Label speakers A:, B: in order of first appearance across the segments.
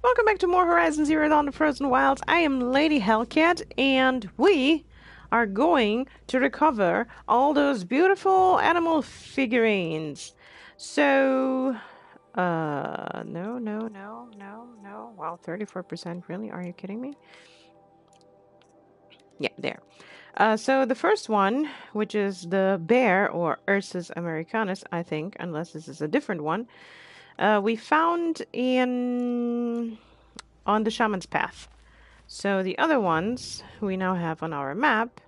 A: Welcome back to more Horizon Zero Dawn: The Frozen Wilds. I am Lady Hellcat, and we are going to recover all those beautiful animal figurines. So, no. Wow, 34%, really? Are you kidding me? Yeah, there. So the first one, which is the bear, or Ursus americanus, I think, unless this is a different one, we found on the Shaman's Path. So the other ones we now have on our map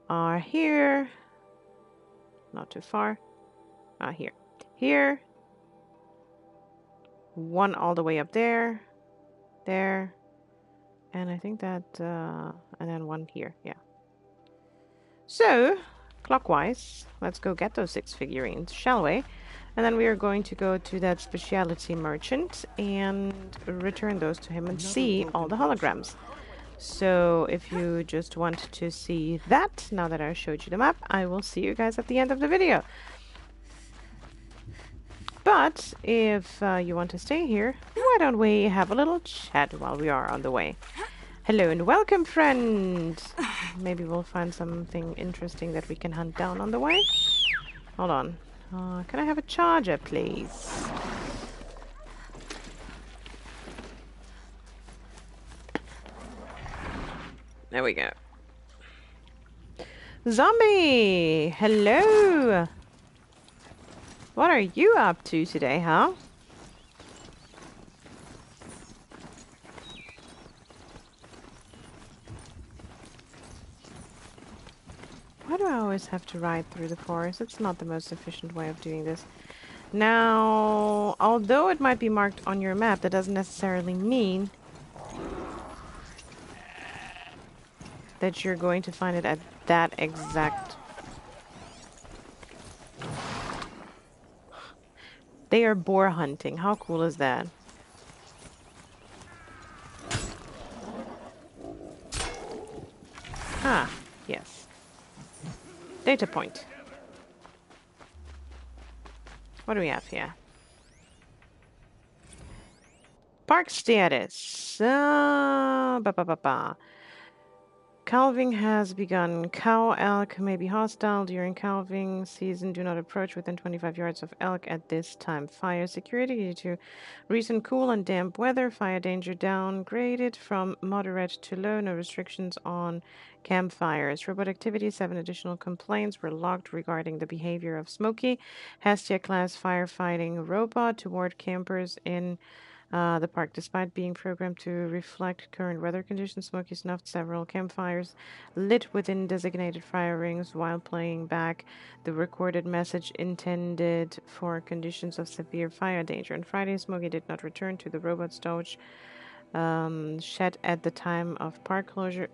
A: are here, not too far, here, here, one all the way up there, there, and I think that, and then one here, yeah. So, clockwise, let's go get those 6 figurines, shall we? And then we are going to go to that specialty merchant and return those to him and see all the holograms. So if you just want to see that, now that I showed you the map, I will see you guys at the end of the video. But if you want to stay here, why don't we have a little chat while we are on the way? Hello and welcome, friend! Maybe we'll find something interesting that we can hunt down on the way. Hold on. Can I have a charger, please? There we go. Zombie! Hello! What are you up to today, huh? Why do I always have to ride through the forest? It's not the most efficient way of doing this. Now, although it might be marked on your map, that doesn't necessarily mean that you're going to find it at that exact... They are boar hunting. How cool is that? Ah, yes. Data point. What do we have here? Park status. Calving has begun. Cow elk may be hostile during calving season. Do not approach within 25 yards of elk at this time. Fire security due to recent cool and damp weather. Fire danger downgraded from moderate to low. No restrictions on campfires. Robot activity. 7 additional complaints were logged regarding the behavior of Smokey, Hestia class firefighting robot toward campers in the park. Despite being programmed to reflect current weather conditions, Smokey snuffed several campfires lit within designated fire rings while playing back the recorded message intended for conditions of severe fire danger. On Friday, Smokey did not return to the robot storage shed at the time of park closure.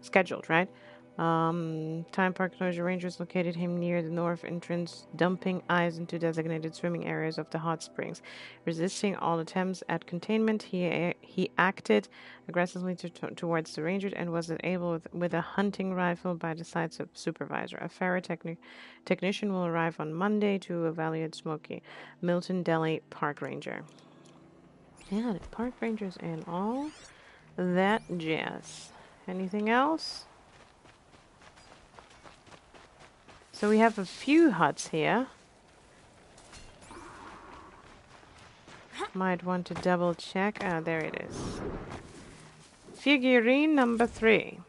A: Scheduled, right? Time park closure rangers located him near the north entrance, dumping ice into designated swimming areas of the hot springs. Resisting all attempts at containment, he acted aggressively towards the ranger and was enabled with a hunting rifle by the site supervisor. A Farah technician will arrive on Monday to evaluate Smokey. Milton Delhi Park Ranger. Yeah, the park rangers and all that jazz. Anything else? So we have a few huts here. Might want to double check. Ah, there it is. Figurine number 3.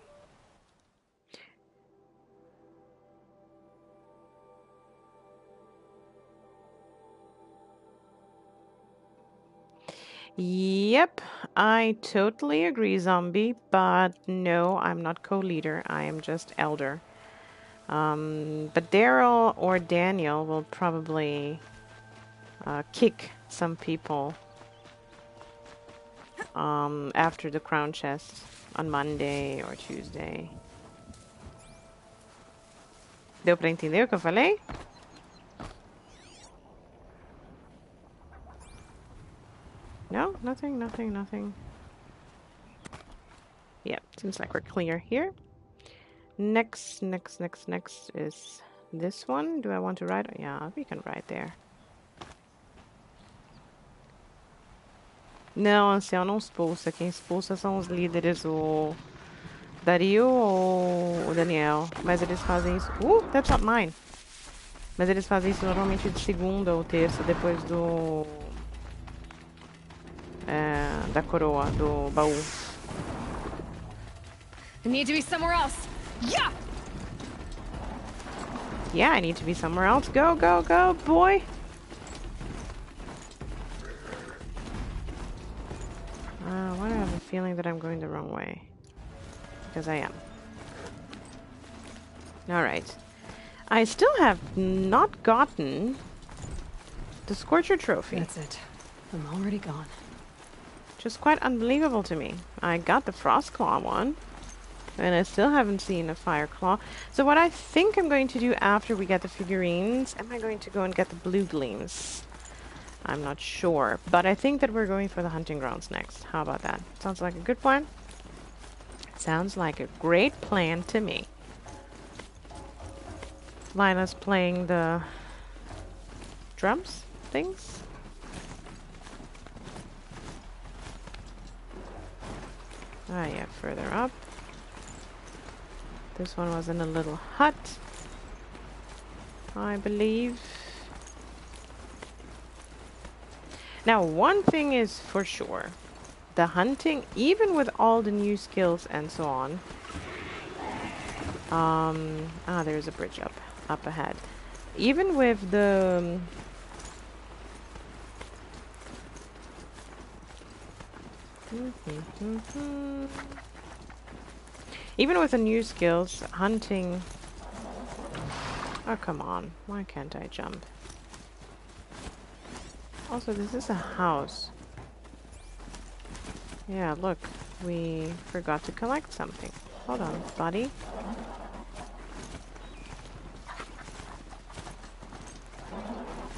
A: Yep, I totally agree, zombie, but no, I'm not co-leader. I am just elder. But Daryl or Daniel will probably kick some people after the crown chest on Monday or Tuesday. Deu pra entender o que eu falei? No, nothing. Yeah, seems like we're clear here. Next is this one. Do I want to ride? Yeah, we can ride there. Não, ancião não expulsa. Quem expulsa são os líderes, o Dario ou o Daniel. Mas eles fazem isso... that's not mine. Mas eles fazem isso normalmente de segunda ou terça, depois do... da coroa, do baú.
B: I need to be somewhere else. Yeah!
A: Yeah, I need to be somewhere else. Go, go, go, boy! Why do I have a feeling that I'm going the wrong way? Because I am. Alright. I still have not gotten the Scorcher Trophy.
B: That's it. I'm already gone.
A: Which is quite unbelievable to me. I got the Frost Claw one. And I still haven't seen a Fire Claw. So what I think I'm going to do after we get the figurines, am I going to go and get the Blue Gleams? I'm not sure. But I think that we're going for the Hunting Grounds next. How about that? Sounds like a good plan? Sounds like a great plan to me. Lila's playing the drums things. Ah, yeah, further up. This one was in a little hut, I believe. Now, one thing is for sure. The hunting, even with all the new skills and so on. There's a bridge up ahead. Even with the... even with the new skills, hunting... Oh, come on. Why can't I jump? Also, this is a house. Yeah, look. We forgot to collect something. Hold on, buddy.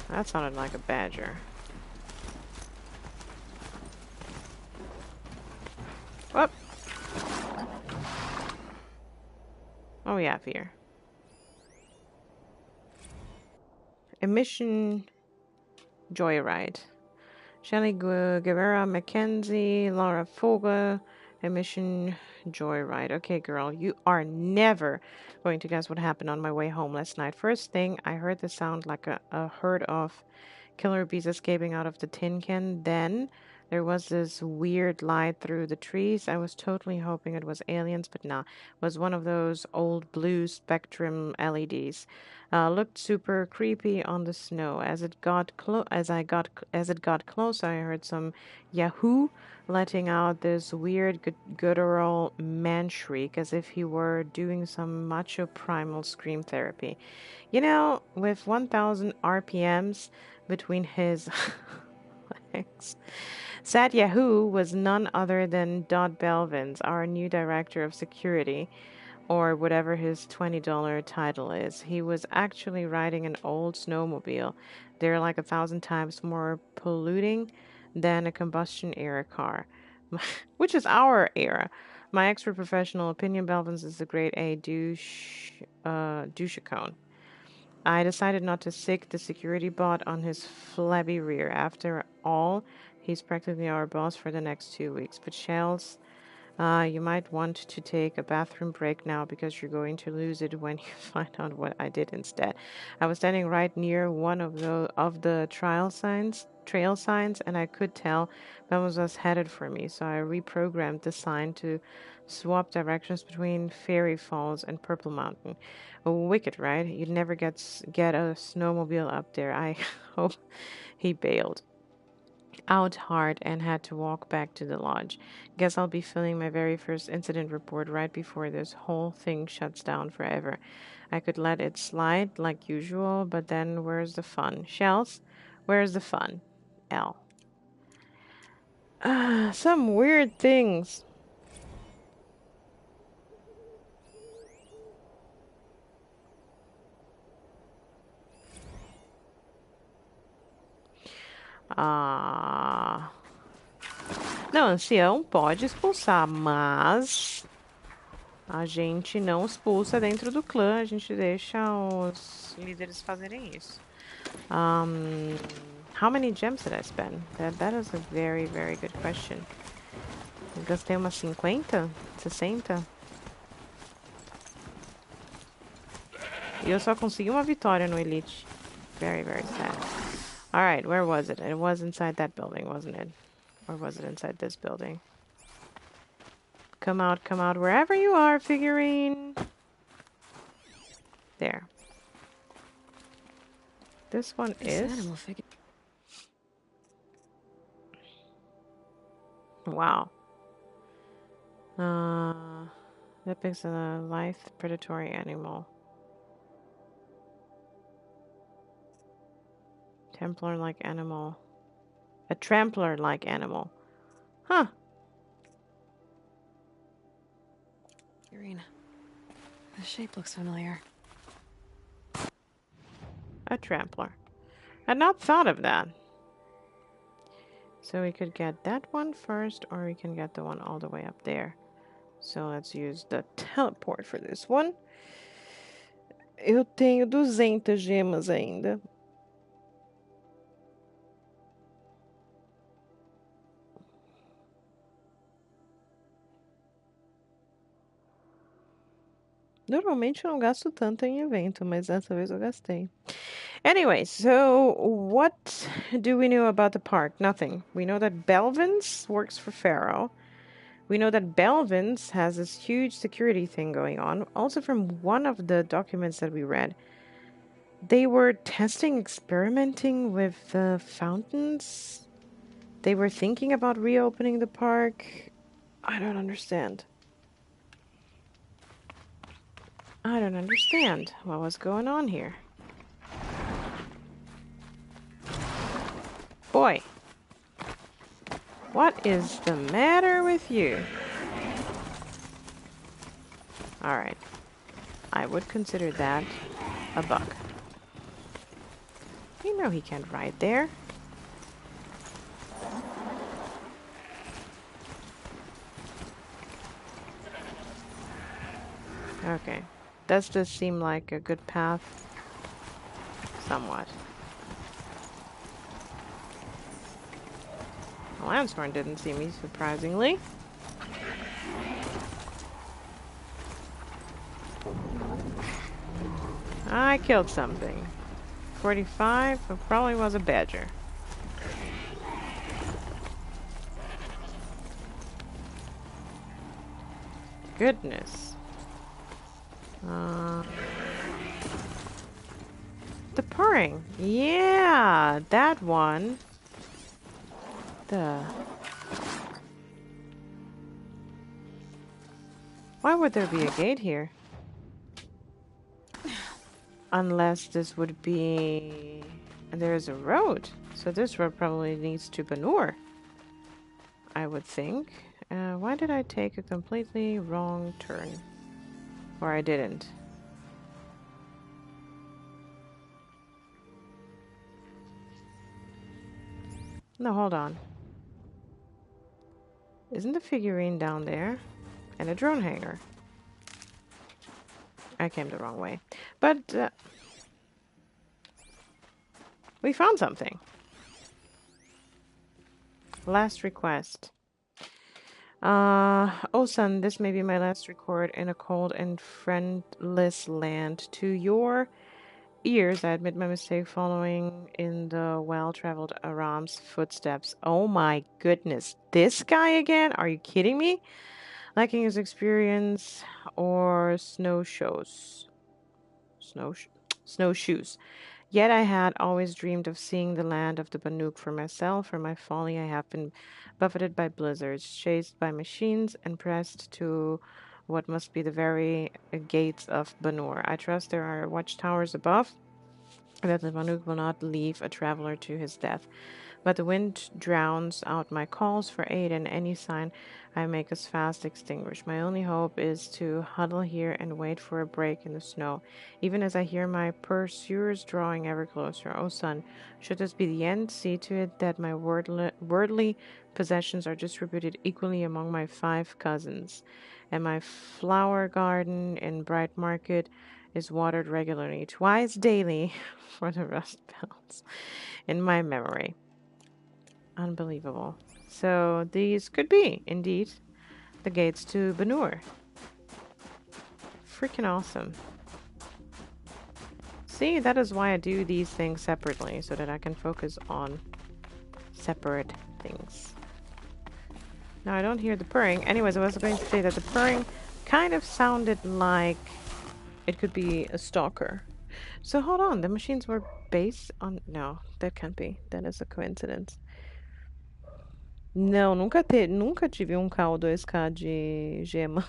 A: That sounded like a badger. Whoop! Oh yeah, fear. Emission Joyride. Shelley Guevara Mackenzie, Laura Fogel, Emission Joyride. Okay, girl, you are never going to guess what happened on my way home last night. First thing, I heard the sound like a herd of killer bees escaping out of the tin can. Then there was this weird light through the trees. I was totally hoping it was aliens, but nah. It was one of those old blue spectrum LEDs. Looked super creepy on the snow. As it got closer, I heard some Yahoo letting out this weird guttural man shriek as if he were doing some macho primal scream therapy. You know, with 1,000 RPMs between his legs. Sad Yahoo was none other than Dodd Belvins, our new director of security, or whatever his $20 title is. He was actually riding an old snowmobile. They're like 1,000 times more polluting than a combustion era car, which is our era. My expert professional opinion, Belvins is a grade A douchecone. I decided not to sick the security bot on his flabby rear. After all, he's practically our boss for the next 2 weeks. But Shells, you might want to take a bathroom break now because you're going to lose it when you find out what I did instead. I was standing right near one of the trail signs, and I could tell Ben was headed for me. So I reprogrammed the sign to swap directions between Fairy Falls and Purple Mountain. Wicked, right? You'd never get a snowmobile up there. I hope he bailed out hard and had to walk back to the lodge. Guess I'll be filling my very first incident report right before this whole thing shuts down forever. I could let it slide like usual, but then where's the fun? Shells, where's the fun? L. Some weird things. Não, ancião pode expulsar, mas a gente não expulsa dentro do clã, a gente deixa os líderes fazerem isso. How many gems did I spend? That is a very, very good question. Eu gastei umas 50? 60? E eu só consegui uma vitória no Elite. Very, very sad. Alright, where was it? It was inside that building, wasn't it? Or was it inside this building? Come out, wherever you are, figurine! There. This one is... Wow. That picks a lithe, predatory animal. Templar-like animal. A trampler-like animal. Huh.
B: Irina, the shape looks familiar.
A: A trampler. I'd not thought of that. So we could get that one first, or we can get the one all the way up there. So let's use the teleport for this one. Eu tenho 200 gemas ainda. Normalmente eu não gasto tanto em evento, mas dessa vez eu gastei. Anyway, so what do we know about the park? Nothing. We know that Belvin's works for Pharaoh. We know that Belvin's has this huge security thing going on. Also from one of the documents that we read, they were experimenting with the fountains. They were thinking about reopening the park. I don't understand. I don't understand what was going on here. Boy, what is the matter with you? Alright, I would consider that a bug. You know he can't ride there. Okay, does this seem like a good path? Somewhat. The Landstorm didn't see me, surprisingly. I killed something. 45, it probably was a badger. Goodness. The purring. Yeah, that one. Why would there be a gate here? Unless this would be... There's a road. So this road probably leads to Banur, I would think. Why did I take a completely wrong turn? Or I didn't. No, hold on. Isn't the figurine down there? And a drone hangar. I came the wrong way. But, we found something. Last request. Oh son, this may be my last record in a cold and friendless land. To your ears, I admit my mistake following in the well-traveled Aram's footsteps. Oh my goodness. This guy again? Are you kidding me? Lacking his experience or snowshoes. Snowshoes. Yet I had always dreamed of seeing the land of the Banuk for myself. For my folly, I have been buffeted by blizzards, chased by machines, and pressed to what must be the very gates of Banur. I trust there are watchtowers above, that the Banuk will not leave a traveler to his death. But the wind drowns out my calls for aid, and any sign I make is fast extinguished. My only hope is to huddle here and wait for a break in the snow, even as I hear my pursuers drawing ever closer. O son, should this be the end, see to it that my worldly possessions are distributed equally among my 5 cousins, and my flower garden in Bright Market is watered regularly, twice daily for the rust belts. In my memory. Unbelievable. So these could be, indeed, the gates to Banur. Freaking awesome. See, that is why I do these things separately, so that I can focus on separate things. Now, I don't hear the purring. Anyways, I was going to say that the purring kind of sounded like it could be a stalker. So hold on, the machines were based on... No, that can't be. That is a coincidence. Não, nunca tive um K ou 2K de gema.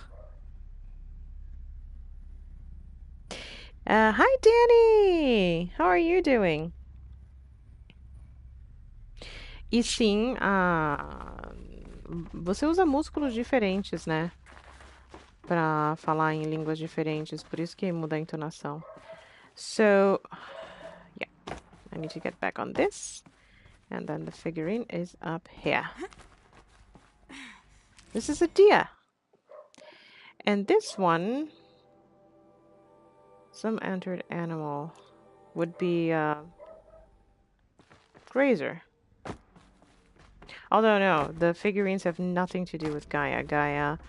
A: Hi, Danny! How are you doing? E sim, você usa músculos diferentes, né? Pra falar em línguas diferentes, por isso que muda a entonação. So, yeah, I need to get back on this. And then the figurine is up here. This is a deer. And this one, some entered animal, would be grazer. Although no, the figurines have nothing to do with Gaia. Gaia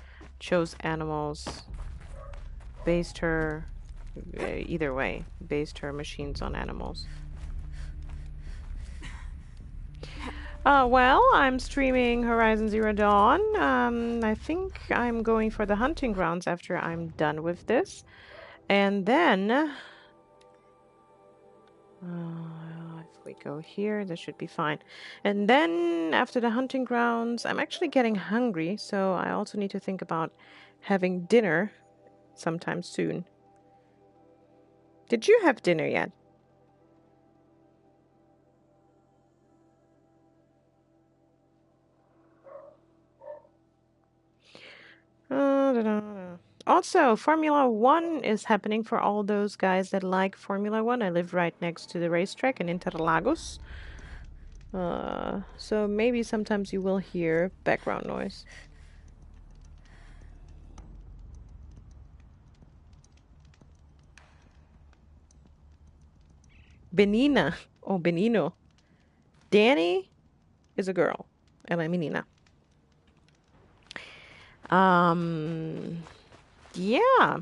A: chose animals, based her, either way, based her machines on animals. Well, I'm streaming Horizon Zero Dawn. I think I'm going for the hunting grounds after I'm done with this. And then... if we go here, this should be fine. And then, after the hunting grounds, I'm actually getting hungry, so I also need to think about having dinner sometime soon. Did you have dinner yet? Also, Formula 1 is happening for all those guys that like Formula 1. I live right next to the racetrack in Interlagos. So maybe sometimes you will hear background noise. Benina or Benino. Danny is a girl. Ela é menina. Yeah.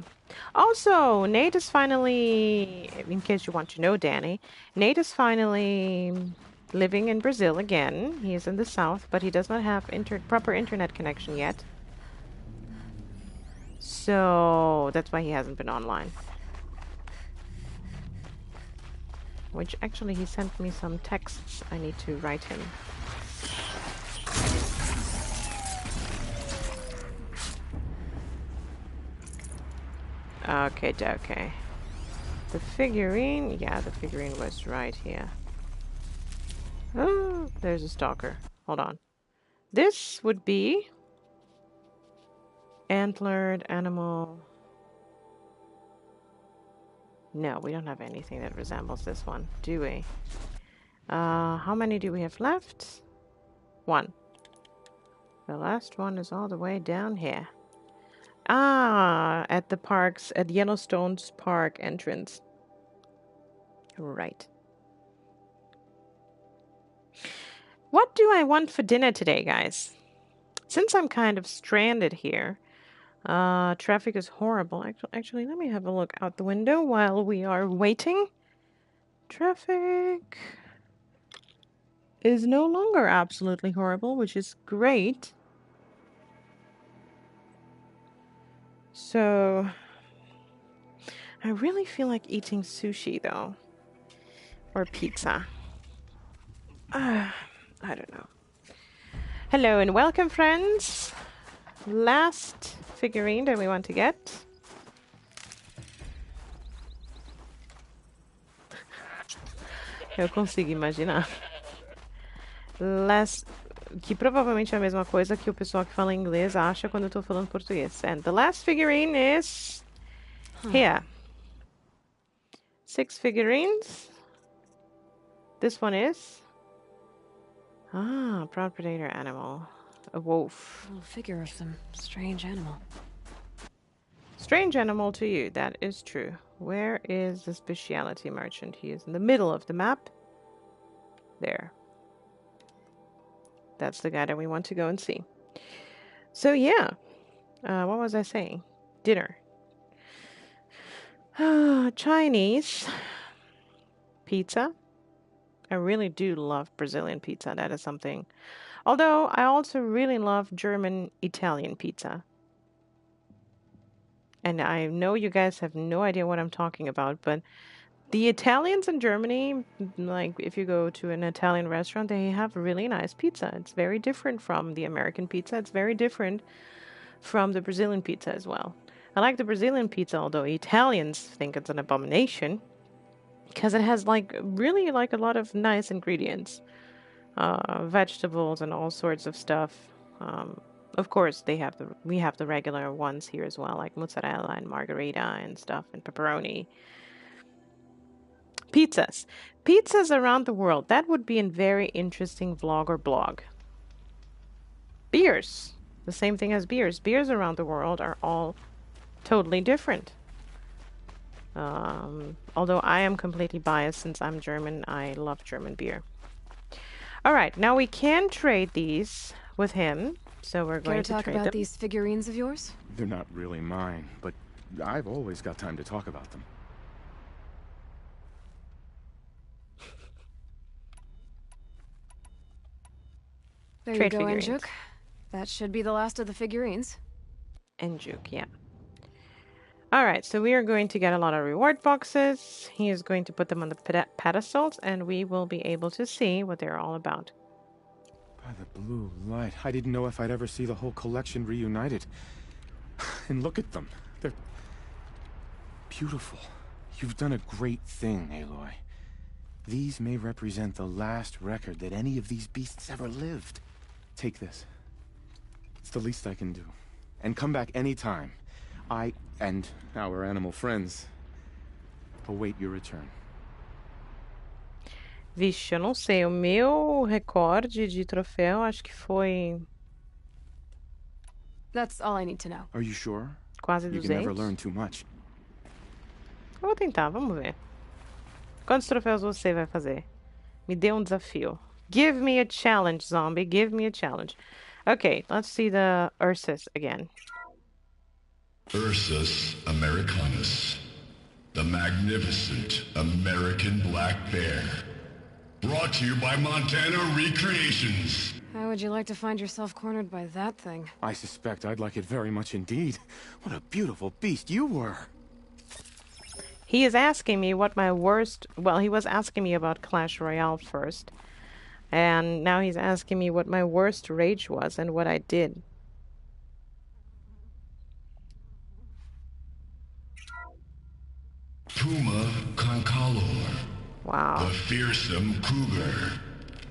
A: Also, Nate is finally, in case you want to know Danny, Nate is finally living in Brazil again. He is in the south, but he does not have proper internet connection yet. So that's why he hasn't been online. Which actually he sent me some texts I need to write him. Okay. The figurine, yeah, the figurine was right here. Oh, there's a stalker. Hold on. This would be antlered animal. No, we don't have anything that resembles this one, do we? How many do we have left? One. The last one is all the way down here. At the parks, at Yellowstone's park entrance. Right. What do I want for dinner today, guys? Since I'm kind of stranded here, traffic is horrible. Actually, let me have a look out the window while we are waiting. Traffic is no longer absolutely horrible, which is great. So, I really feel like eating sushi, though. Or pizza. I don't know. Hello and welcome, friends. Last figurine that we want to get. Eu consigo imaginar. Que provavelmente é a mesma coisa que o pessoal que fala inglês acha quando eu tô falando português. And the last figurine is here. 6 figurines. This one is proud predator animal. A wolf.
B: A figure of some strange animal.
A: Strange animal to you, that is true. Where is the specialty merchant? He is in the middle of the map. There. That's the guy that we want to go and see. So yeah, what was I saying? Dinner. Chinese pizza. I really do love Brazilian pizza. That is something. Although I also really love German Italian pizza. And I know you guys have no idea what I'm talking about, but the Italians in Germany, like if you go to an Italian restaurant, they have really nice pizza. It's very different from the American pizza. It's very different from the Brazilian pizza as well. I like the Brazilian pizza, although Italians think it's an abomination because it has really a lot of nice ingredients, vegetables and all sorts of stuff. Of course, we have the regular ones here as well, like mozzarella and margarita and stuff and pepperoni. Pizzas around the world. That would be a very interesting vlog or blog. Beers. The same thing as beers. Beers around the world are all totally different. Although I am completely biased since I'm German, I love German beer. All right, now we can trade these with him. So we're going to
B: talk
A: trade
B: about
A: them.
B: these figurines of yours?
C: They're not really mine, but I've always got time to talk about them.
B: There
A: Trade
B: you go,
A: figurines.
B: Enjuk. That should be the last of the figurines.
A: Enjuk, yeah. All right, so we are going to get a lot of reward boxes. He is going to put them on the pedestals, and we will be able to see what they're all about.
C: By the blue light, I didn't know if I'd ever see the whole collection reunited. And look at them. They're beautiful. You've done a great thing, Aloy. These may represent the last record that any of these beasts ever lived. Take this. It's the least I can do. And come back anytime. I and our animal friends await your return.
A: Vixe, eu não sei. O meu recorde de troféu acho que foi
B: That's all I need to know.
C: Are you sure?
A: quase
C: You
A: 200.
C: can never learn too much.
A: Eu vou tentar, vamos ver. Quantos troféus você vai fazer? Me dê um desafio. Give me a challenge, zombie. Give me a challenge. Okay, let's see the Ursus again.
D: Ursus americanus, the magnificent American black bear. Brought to you by Montana Recreations.
B: How would you like to find yourself cornered by that thing?
C: I suspect I'd like it very much indeed. What a beautiful beast you were.
A: He is asking me what my worst... Well, he was asking me about Clash Royale first. And now he's asking me what my worst rage was and what I did.
D: Puma concalor,
A: Wow.
D: the fearsome cougar.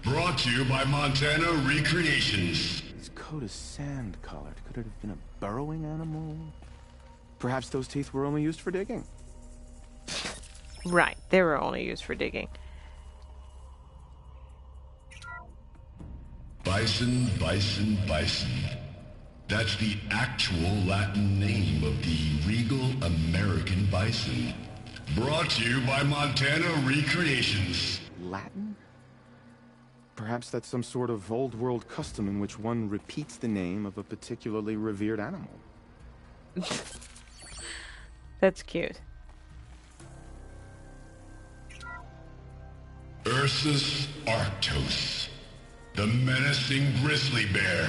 D: Brought to you by Montana Recreations.
C: His coat is sand-colored. Could it have been a burrowing animal? Perhaps those teeth were only used for digging.
A: Right, they were only used for digging.
D: Bison, bison, bison. That's the actual Latin name of the regal American bison. Brought to you by Montana Recreations.
C: Latin? Perhaps that's some sort of old-world custom in which one repeats the name of a particularly revered animal.
A: That's cute.
D: Ursus arctos, the menacing grizzly bear.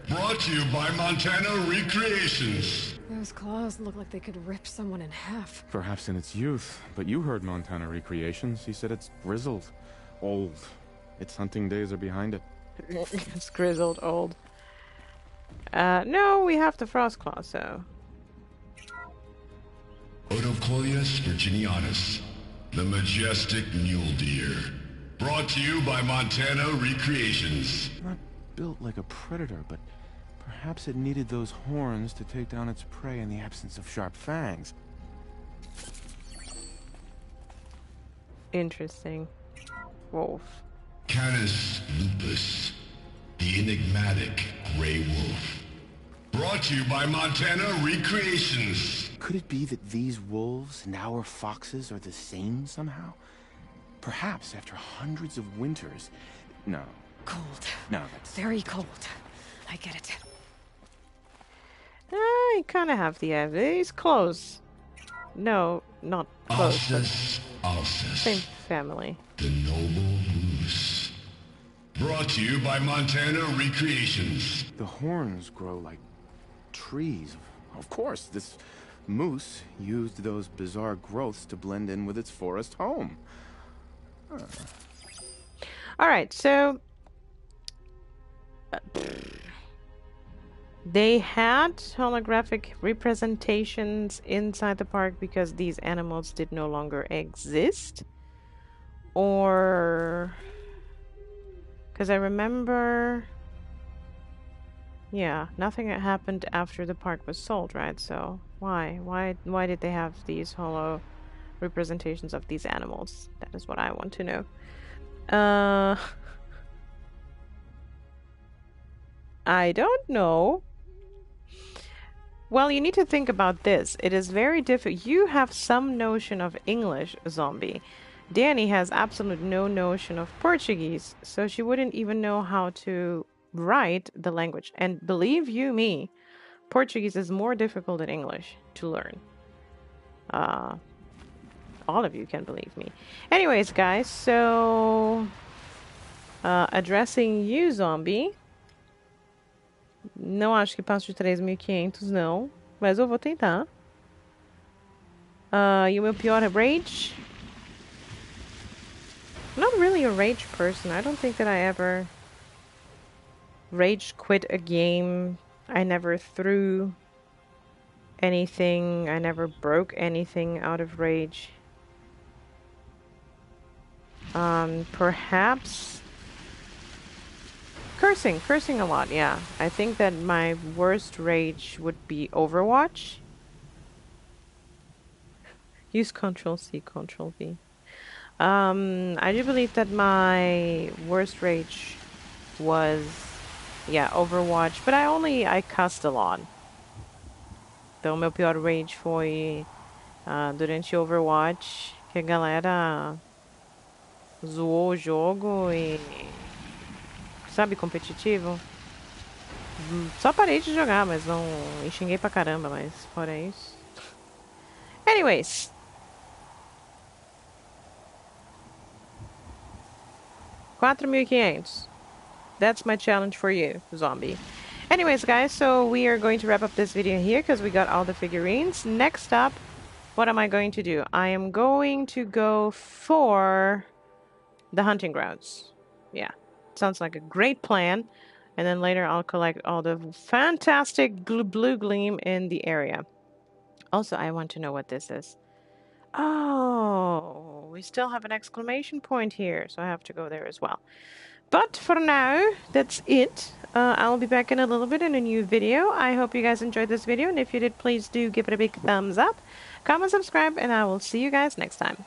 D: Brought to you by Montana Recreations.
B: Those claws look like they could rip someone in half.
C: Perhaps in its youth, but you heard Montana Recreations. He said it's grizzled, old. Its hunting days are behind it.
A: It's grizzled old. No, we have the frost claw, so...
D: Odocoius virginianus, the majestic mule deer. Brought to you by Montana Recreations.
C: Not built like a predator, but perhaps it needed those horns to take down its prey in the absence of sharp fangs.
A: Interesting. Wolf.
D: Canis lupus, the enigmatic gray wolf. Brought to you by Montana Recreations.
C: Could it be that these wolves and our foxes are the same somehow? Perhaps after hundreds of winters... No.
B: Cold.
C: No, that's...
B: Very cold. I get it.
A: I kind of have the evidence. He's close. No, not close.
D: Osiris.
A: Same family.
D: The noble moose. Brought to you by Montana Recreations.
C: The horns grow like trees. Of course, this moose used those bizarre growths to blend in with its forest home. Huh.
A: Alright, so... they had holographic representations inside the park because these animals did no longer exist? Or... because I remember... yeah, nothing had happened after the park was sold, right? So, why? Why did they have these holo representations of these animals? That is what I want to know. I don't know. Well, you need to think about this. It is very difficult. You have some notion of English, zombie. Danny has absolute no notion of Portuguese, so she wouldn't even know how to write the language. And believe you me, Portuguese is more difficult than English to learn. All of you can believe me. Anyways, guys, so... addressing you, zombie. Não acho que passo de 3.500, não. Mas eu vou tentar. E o meu pior é rage. I'm not really a rage person. I don't think that I ever rage quit a game. I never threw anything. I never broke anything out of rage. Perhaps cursing a lot, yeah. I think that my worst rage would be Overwatch. Use Ctrl-C, Ctrl-V. I do believe that my worst rage was, yeah, Overwatch, but I cussed a lot. Então, meu pior rage foi durante Overwatch, que a galera zoou o jogo e... sabe, competitivo. Só parei de jogar, mas não... e xinguei pra caramba, mas fora isso... Anyways... 4.500. That's my challenge for you, zombie. Anyways, guys, so we are going to wrap up this video here because we got all the figurines. Next up, what am I going to do? I am going to go for the hunting grounds. Yeah, sounds like a great plan. And then later I'll collect all the fantastic blue gleam in the area. Also, I want to know what this is. Oh, we still have an exclamation point here, so I have to go there as well. But for now, that's it. I'll be back in a little bit in a new video. I hope you guys enjoyed this video, and if you did, please do give it a big thumbs up, comment, subscribe, and I will see you guys next time.